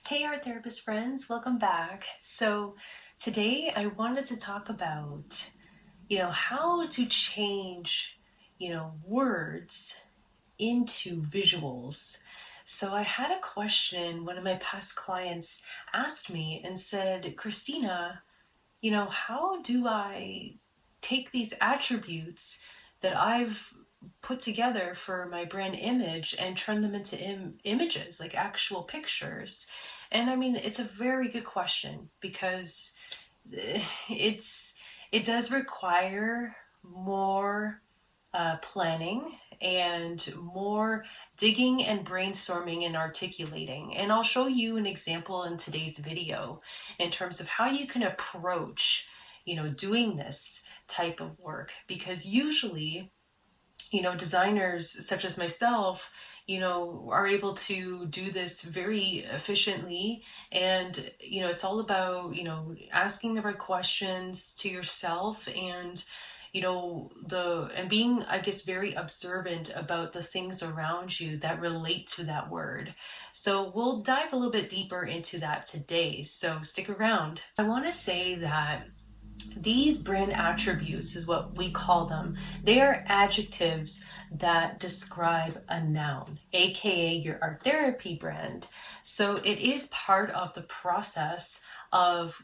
Hey, art therapist friends, welcome back. So today I wanted to talk about, how to change, words into visuals. So I had a question one of my past clients asked me and said, Christina, how do I take these attributes that I've put together for my brand image and turn them into images, like actual pictures? And I mean, it's a very good question because it's it does require more planning and more digging and brainstorming and articulating. And I'll show you an example in today's video in terms of how you can approach, doing this type of work. Because usually, designers such as myself, are able to do this very efficiently. And, it's all about, asking the right questions to yourself and, and being, I guess, very observant about the things around you that relate to that word. So we'll dive a little bit deeper into that today. So stick around. I want to say that these brand attributes is what we call them. They are adjectives that describe a noun, aka your art therapy brand. So it is part of the process of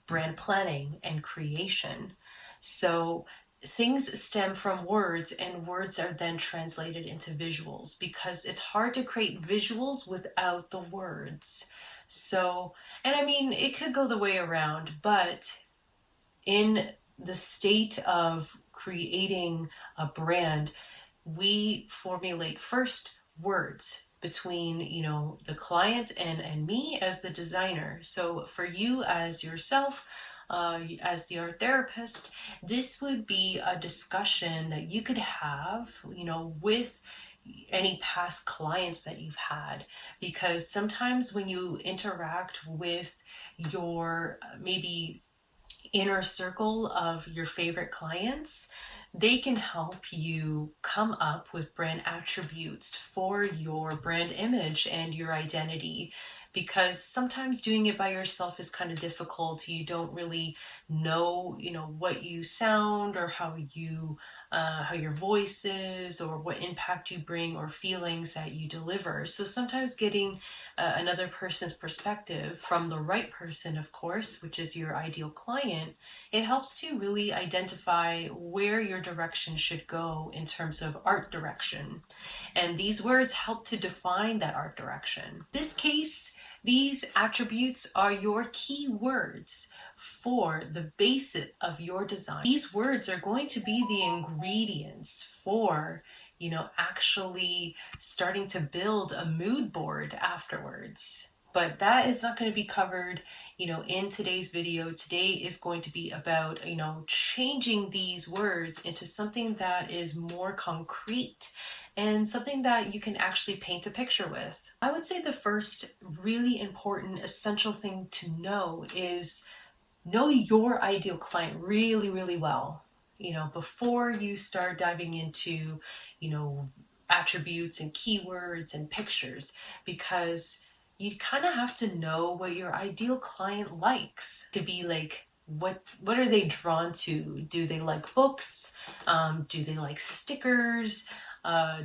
brand planning and creation. So things stem from words, and words are then translated into visuals because it's hard to create visuals without the words. So, and I mean, it could go the way around, but in the state of creating a brand, we formulate first words between, the client and me as the designer. So for you as yourself, as the art therapist, this would be a discussion that you could have, with any past clients that you've had. Because sometimes when you interact with your maybe inner circle of your favorite clients, they can help you come up with brand attributes for your brand image and your identity. Because sometimes doing it by yourself is kind of difficult. You don't really know, what you sound or how your voice is or what impact you bring or feelings that you deliver. So sometimes getting another person's perspective from the right person, of course, which is your ideal client, it helps to really identify where your direction should go in terms of art direction. And these words help to define that art direction. In this case, these attributes are your key words for the basis of your design. These words are going to be the ingredients for, actually starting to build a mood board afterwards. But that is not going to be covered, in today's video. Today is going to be about, changing these words into something that is more concrete and something that you can actually paint a picture with. I would say the first really important, essential thing to know is know your ideal client really, really well. Before you start diving into, attributes and keywords and pictures, because you kind of have to know what your ideal client likes. To be like, what are they drawn to? Do they like books? Do they like stickers?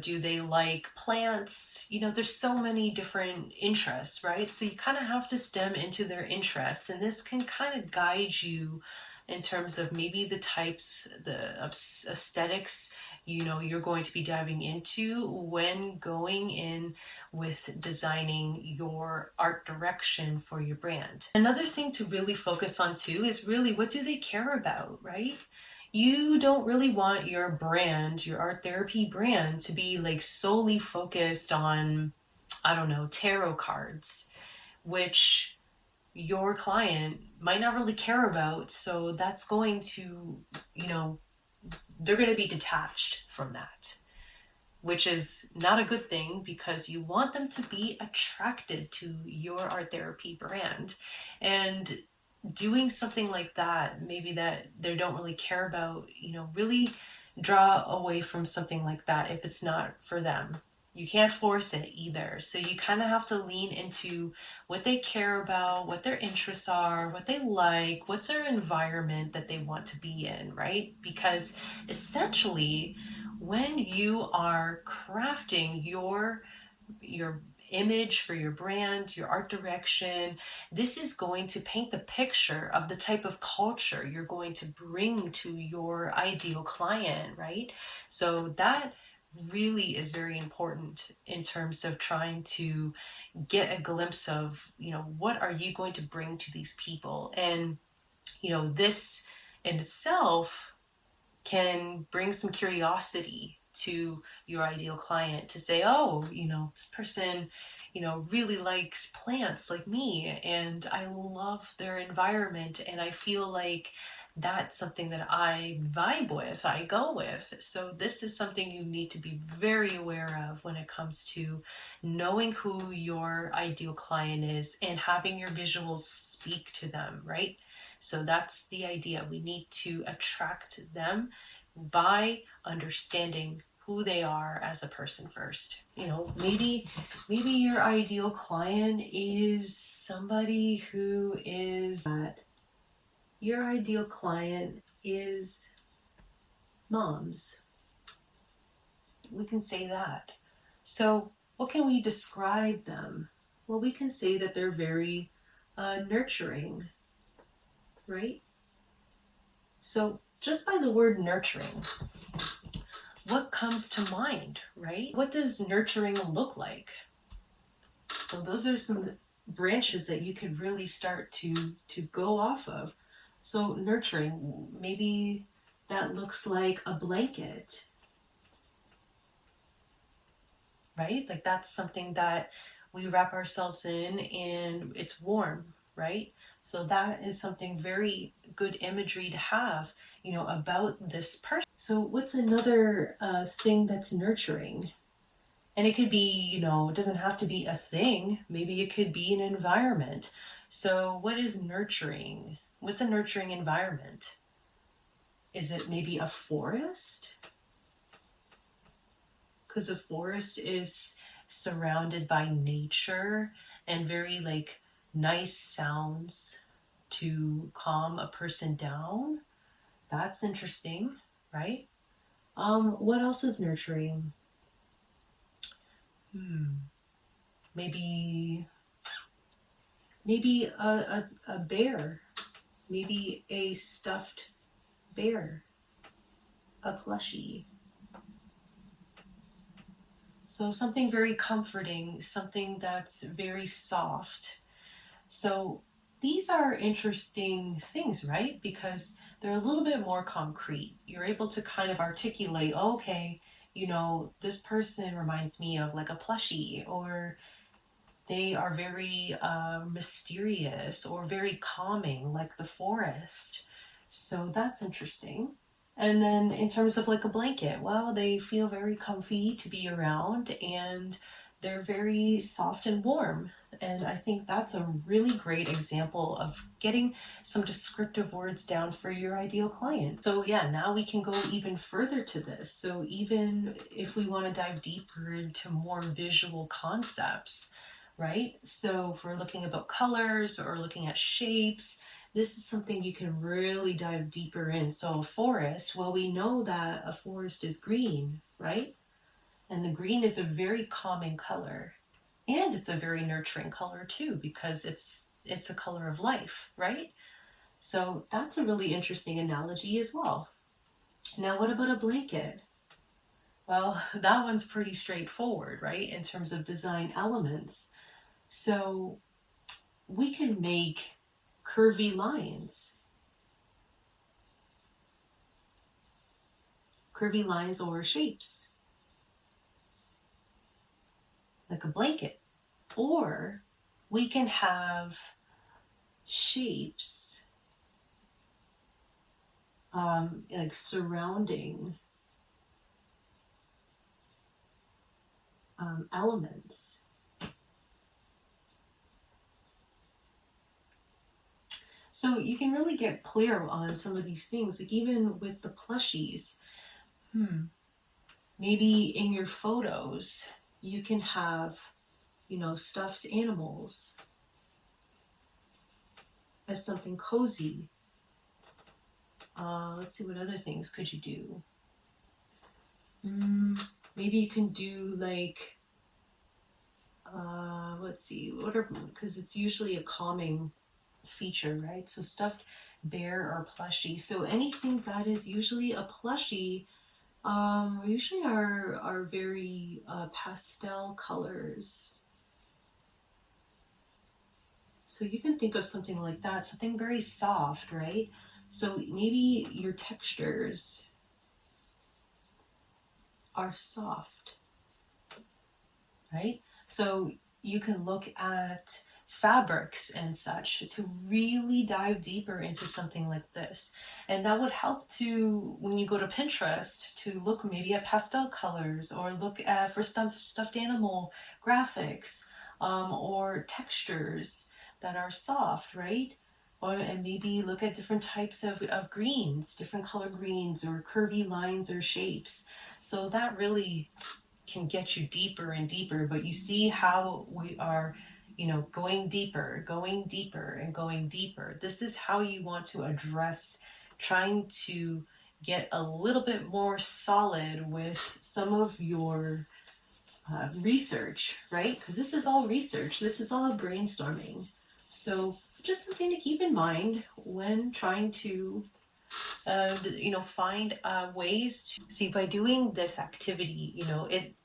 Do they like plants? There's so many different interests, right? So you kind of have to stem into their interests, and this can kind of guide you in terms of maybe the types, the aesthetics, you're going to be diving into when going in with designing your art direction for your brand. Another thing to really focus on too is really what do they care about, right? You don't really want your brand, your art therapy brand, to be like solely focused on, I don't know, tarot cards, which your client might not really care about. So that's going to, they're going to be detached from that, which is not a good thing because you want them to be attracted to your art therapy brand. And doing something like that, maybe that they don't really care about, really draw away from something like that if it's not for them. you can't force it either. So you kind of have to lean into what they care about, what their interests are, what they like, what's their environment that they want to be in, right? Because essentially, when you are crafting your image for your brand, your art direction, this is going to paint the picture of the type of culture you're going to bring to your ideal client, right? So that really is very important in terms of trying to get a glimpse of, what are you going to bring to these people? And, this in itself can bring some curiosity to your ideal client to say, oh, this person, really likes plants like me, and I love their environment, and I feel like that's something that I vibe with, I go with. So this is something you need to be very aware of when it comes to knowing who your ideal client is and having your visuals speak to them, right? So that's the idea. We need to attract them by understanding who they are as a person first. Maybe your ideal client is somebody who is your ideal client is moms. We can say that. So, what can we describe them? Well, we can say that they're very nurturing, right? So, just by the word nurturing, what comes to mind, right? What does nurturing look like? So those are some branches that you could really start to go off of. So nurturing, maybe that looks like a blanket, right? Like that's something that we wrap ourselves in and it's warm, right? So that is something very good imagery to have, about this person. So what's another thing that's nurturing? And it could be, it doesn't have to be a thing. Maybe it could be an environment. So what is nurturing? What's a nurturing environment? Is it maybe a forest? Because a forest is surrounded by nature and very like nice sounds to calm a person down. That's interesting, right? What else is nurturing? Maybe a bear, maybe a stuffed bear, a plushie. So something very comforting, something that's very soft. So these are interesting things, right? Because they're a little bit more concrete. You're able to kind of articulate, okay, this person reminds me of like a plushie, or they are very mysterious or very calming, like the forest. So that's interesting. And then in terms of like a blanket, well, they feel very comfy to be around and they're very soft and warm. And I think that's a really great example of getting some descriptive words down for your ideal client. So, yeah, now we can go even further to this. So, even if we want to dive deeper into more visual concepts, right? So, if we're looking about colors or looking at shapes, this is something you can really dive deeper in. So, a forest, well, we know that a forest is green, right? And the green is a very calming color. And it's a very nurturing color too, because it's a color of life, right? So that's a really interesting analogy as well. Now, what about a blanket? Well, that one's pretty straightforward, right? In terms of design elements. So we can make curvy lines or shapes, like a blanket. Or we can have shapes like surrounding elements. So you can really get clear on some of these things, like even with the plushies. Maybe in your photos, you can have, stuffed animals as something cozy. Let's see, what other things could you do? Maybe you can do like, let's see, what are, because it's usually a calming feature, right? So stuffed bear or plushie. So anything that is usually a plushie, usually are very pastel colors. So you can think of something like that, something very soft, right? So maybe your textures are soft, right? So you can look at fabrics and such to really dive deeper into something like this. And that would help to, when you go to Pinterest, to look maybe at pastel colors or look at for stuffed animal graphics, or textures that are soft, right? And maybe look at different types of greens, different color greens or curvy lines or shapes. So that really can get you deeper and deeper, but you see how we are, going deeper, going deeper, and going deeper. This is how you want to address trying to get a little bit more solid with some of your research, right? Because this is all research, this is all brainstorming. So, just something to keep in mind when trying to find ways to see, by doing this activity,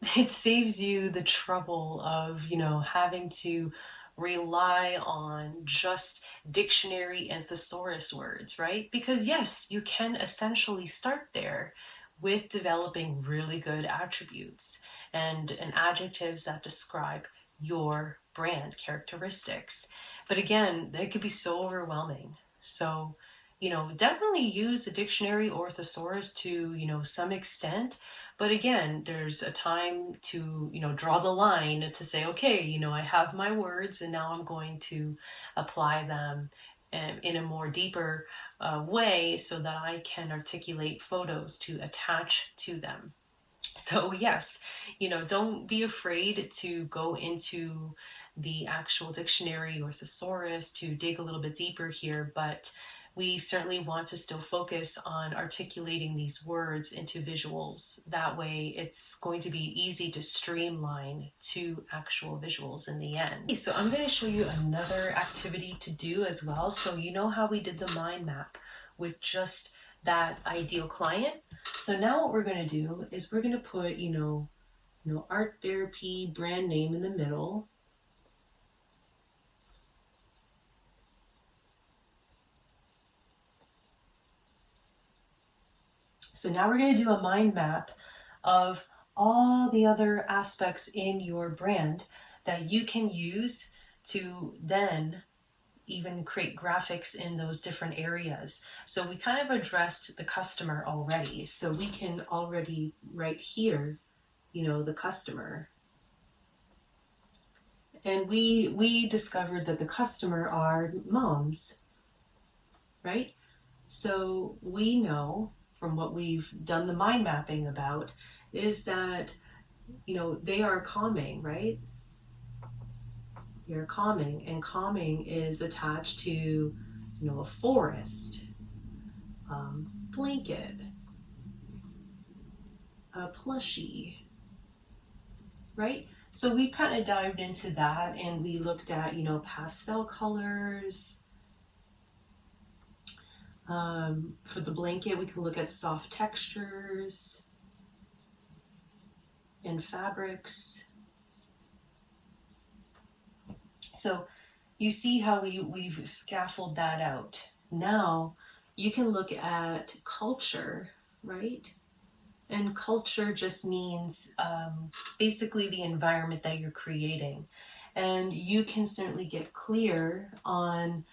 it saves you the trouble of, having to rely on just dictionary and thesaurus words, right? Because yes, you can essentially start there with developing really good attributes and adjectives that describe your brand characteristics. But again, they could be so overwhelming. So definitely use a dictionary or thesaurus to, some extent. But again, there's a time to, draw the line to say, okay, I have my words and now I'm going to apply them in a more deeper way so that I can articulate photos to attach to them. So, yes, don't be afraid to go into the actual dictionary or thesaurus to dig a little bit deeper here, but we certainly want to still focus on articulating these words into visuals. That way, it's going to be easy to streamline to actual visuals in the end. So, I'm going to show you another activity to do as well. So, you know how we did the mind map with just that ideal client? So now what we're going to do is we're going to put, art therapy brand name in the middle. So now we're going to do a mind map of all the other aspects in your brand that you can use to then even create graphics in those different areas. So we kind of addressed the customer already. So we can already right here, the customer. And we discovered that the customer are moms, right? So we know from what we've done the mind mapping about is that, they are calming, right? They're calming, and calming is attached to, a forest, blanket, a plushie, right? So we kind of dived into that and we looked at, pastel colors. For the blanket, we can look at soft textures and fabrics. So you see how we've scaffolded that out. Now you can look at culture, right? And culture just means basically the environment that you're creating. And you can certainly get clear on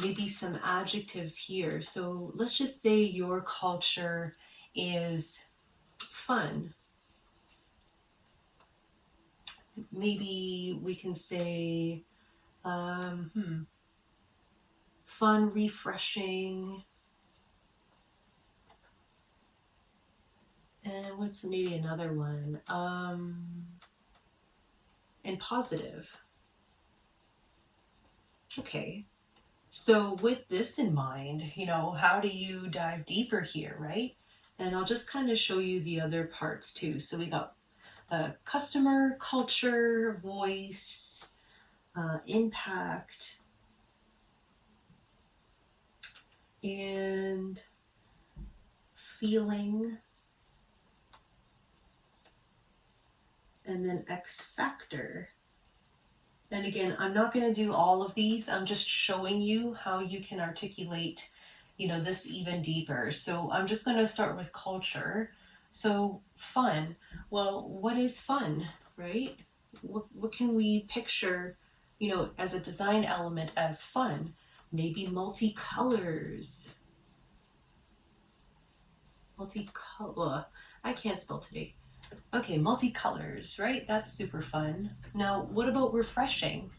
maybe some adjectives here. So let's just say your culture is fun. Maybe we can say fun, refreshing, and what's maybe another one? and positive. Okay, so with this in mind, how do you dive deeper here, right? And I'll just kind of show you the other parts too. So we got customer, culture, voice, impact, and feeling, and then X factor. And again, I'm not going to do all of these. I'm just showing you how you can articulate, this even deeper. So I'm just going to start with culture. So fun. Well, what is fun, right? What can we picture, as a design element as fun? Maybe multicolors. Multicolor. I can't spell today. Okay, multicolors, right? That's super fun. Now, what about refreshing,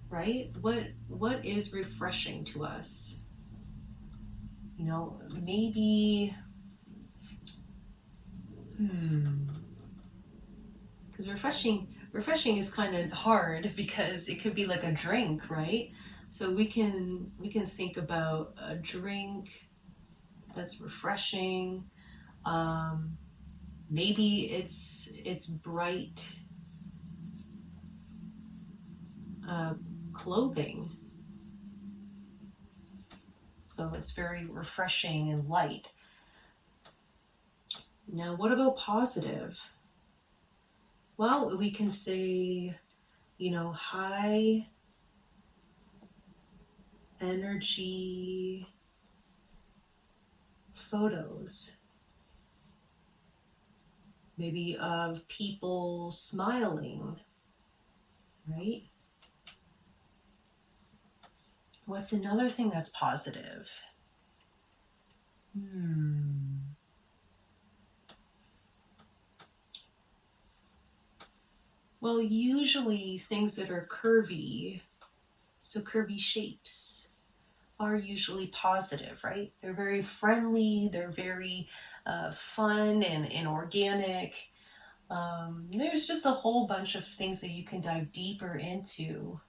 right? What is refreshing to us? Maybe, because refreshing is kind of hard because it could be like a drink, right? So we can think about a drink that's refreshing. Maybe it's bright clothing. So it's very refreshing and light. Now, what about positive? Well, we can say, high energy photos. Maybe of people smiling, right? What's another thing that's positive? Well, usually things that are curvy, so curvy shapes, are usually positive, right? They're very friendly, they're very fun and organic. There's just a whole bunch of things that you can dive deeper into.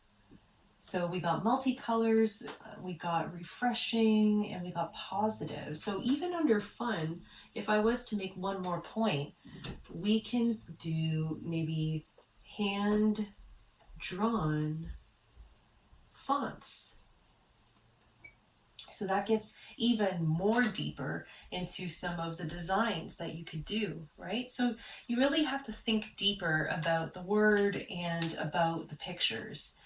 So we got multicolors, we got refreshing, and we got positive. So even under fun, if I was to make one more point, we can do maybe hand-drawn fonts. So that gets even more deeper into some of the designs that you could do, right? So you really have to think deeper about the word and about the pictures.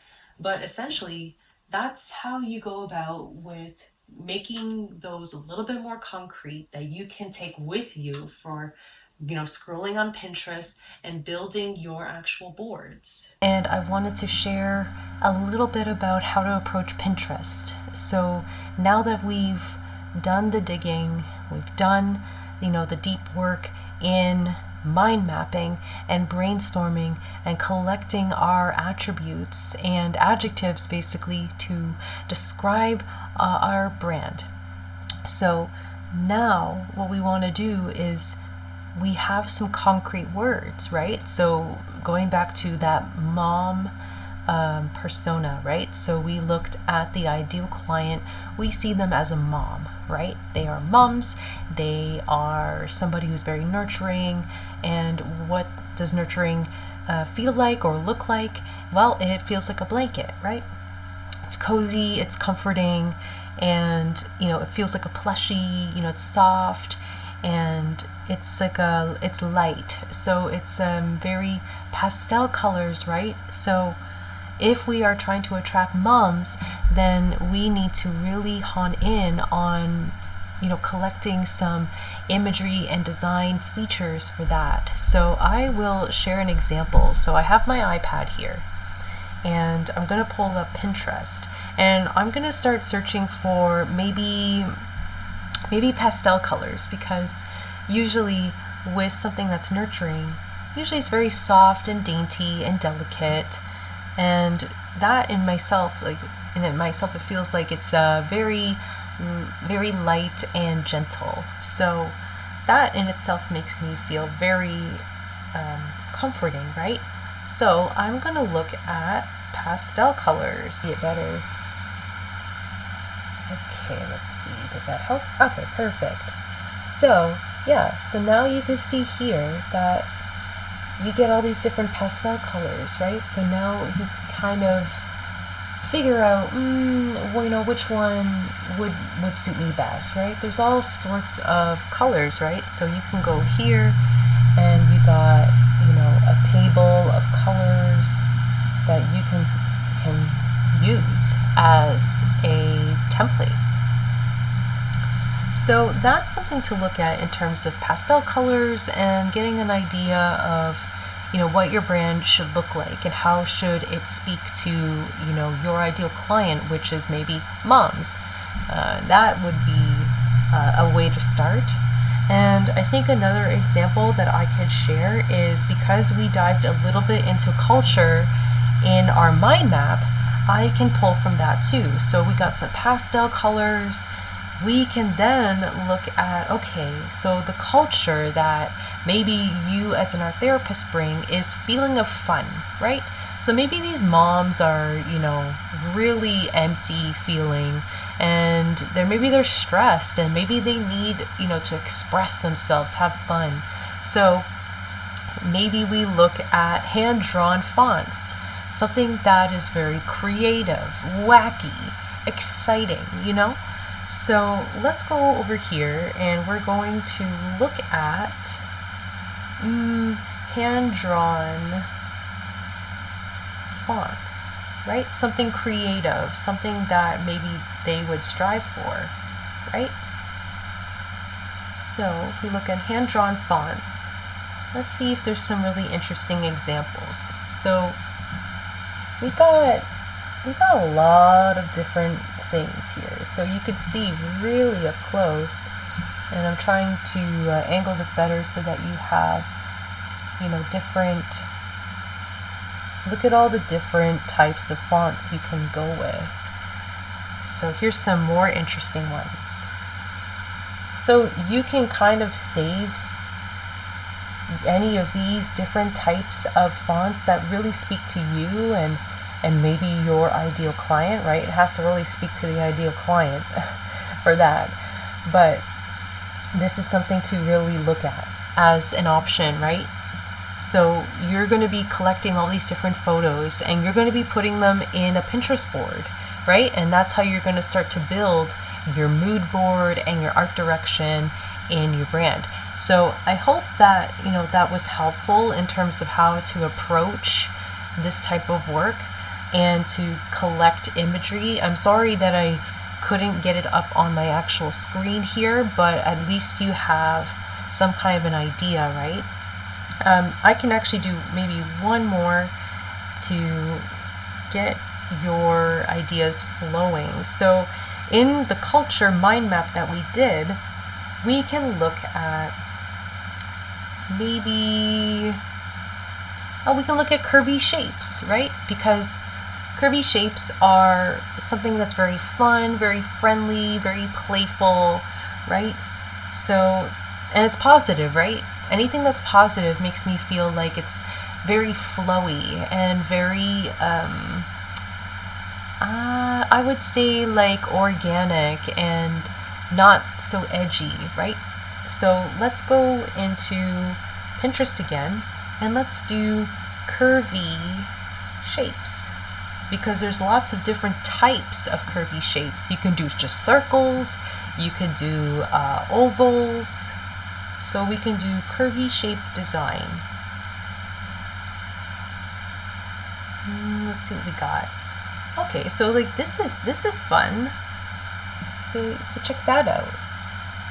But essentially, that's how you go about with making those a little bit more concrete that you can take with you for scrolling on Pinterest and building your actual boards. And I wanted to share a little bit about how to approach Pinterest. So now that we've done the digging, we've done, the deep work in mind mapping and brainstorming and collecting our attributes and adjectives basically to describe our brand. So now what we want to do is we have some concrete words, right? So going back to that mom persona, right? So we looked at the ideal client. We see them as a mom, right? They are moms. They are somebody who's very nurturing. And what does nurturing feel like or look like? Well, it feels like a blanket, right? It's cozy, it's comforting, and it feels like a plushie. It's soft, and it's light. So it's very pastel colors, right? So if we are trying to attract moms, then we need to really hone in on collecting some imagery and design features for that. So I will share an example. So I have my iPad here, and I'm going to pull up Pinterest, and I'm going to start searching for maybe pastel colors, because usually with something that's nurturing, usually it's very soft and dainty and delicate, and that in myself, it feels like it's very, very light and gentle. So that in itself makes me feel very comforting, right? So I'm going to look at pastel colors. See it better. Okay, let's see. Did that help? Okay, perfect. So yeah, so now you can see here that you get all these different pastel colors, right? So now you can kind of figure out, which one would suit me best, right? There's all sorts of colors, right? So you can go here, and you got, a table of colors that you can use as a template. So that's something to look at in terms of pastel colors and getting an idea of, what your brand should look like and how should it speak to, your ideal client, which is maybe moms. That would be a way to start. And I think another example that I could share is because we dived a little bit into culture in our mind map, I can pull from that too. So we got some pastel colors. We can then look at, okay, so the culture that maybe you as an art therapist bring is feeling of fun, right? So maybe these moms are, really empty feeling, and they're stressed, and maybe they need, to express themselves, have fun. So maybe we look at hand-drawn fonts, something that is very creative, wacky, exciting, So let's go over here, and we're going to look at hand-drawn fonts, right? Something creative, something that maybe they would strive for, right? So if we look at hand-drawn fonts, let's see if there's some really interesting examples. So we got a lot of different things here. So you could see really up close, and I'm trying to angle this better so that you have, different, look at all the different types of fonts you can go with. So here's some more interesting ones. So you can kind of save any of these different types of fonts that really speak to you and maybe your ideal client, right? It has to really speak to the ideal client for that. But this is something to really look at as an option, right? So you're going to be collecting all these different photos, and you're going to be putting them in a Pinterest board, right? And that's how you're going to start to build your mood board and your art direction in your brand. So I hope that, that was helpful in terms of how to approach this type of work and to collect imagery. I'm sorry that I couldn't get it up on my actual screen here, but at least you have some kind of an idea, right? I can actually do maybe one more to get your ideas flowing. So in the culture mind map that we did, we can look at maybe, we can look at curvy shapes, right? Because curvy shapes are something that's very fun, very friendly, very playful, right? So, and it's positive, right? Anything that's positive makes me feel like it's very flowy and very, I would say like organic and not so edgy, right? So let's go into Pinterest again, and let's do curvy shapes, because there's lots of different types of curvy shapes. You can do just circles, you can do ovals, so we can do curvy shape design. Let's see what we got. Okay, so like this is fun. So check that out.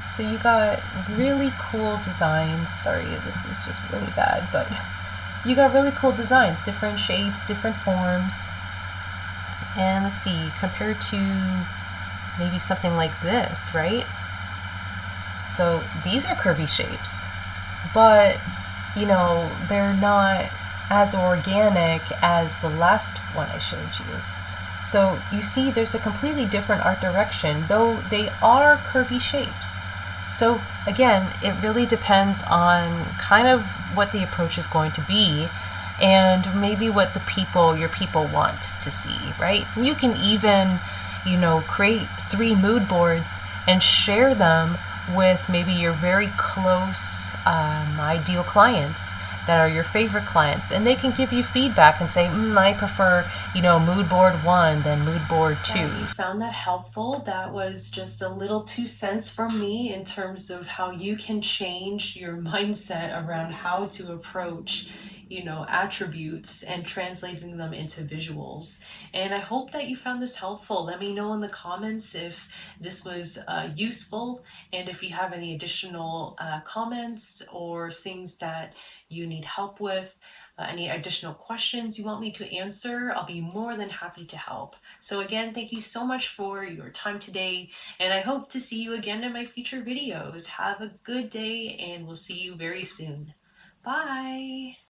So you got really cool designs. Sorry, this is just really bad, but you got really cool designs, different shapes, different forms. And let's see, compared to maybe something like this, right? So these are curvy shapes, but they're not as organic as the last one I showed you. So you see there's a completely different art direction, though they are curvy shapes. So again, it really depends on kind of what the approach is going to be and maybe what your people want to see, right? You can even, create 3 mood boards and share them with maybe your very close ideal clients that are your favorite clients, and they can give you feedback and say, I prefer, mood board 1 than mood board 2. You found that helpful. That was just a little 2 cents from me in terms of how you can change your mindset around how to approach attributes and translating them into visuals. And I hope that you found this helpful. Let me know in the comments if this was useful, and if you have any additional comments or things that you need help with, any additional questions you want me to answer, I'll be more than happy to help. So again, thank you so much for your time today, and I hope to see you again in my future videos. Have a good day, and we'll see you very soon. Bye!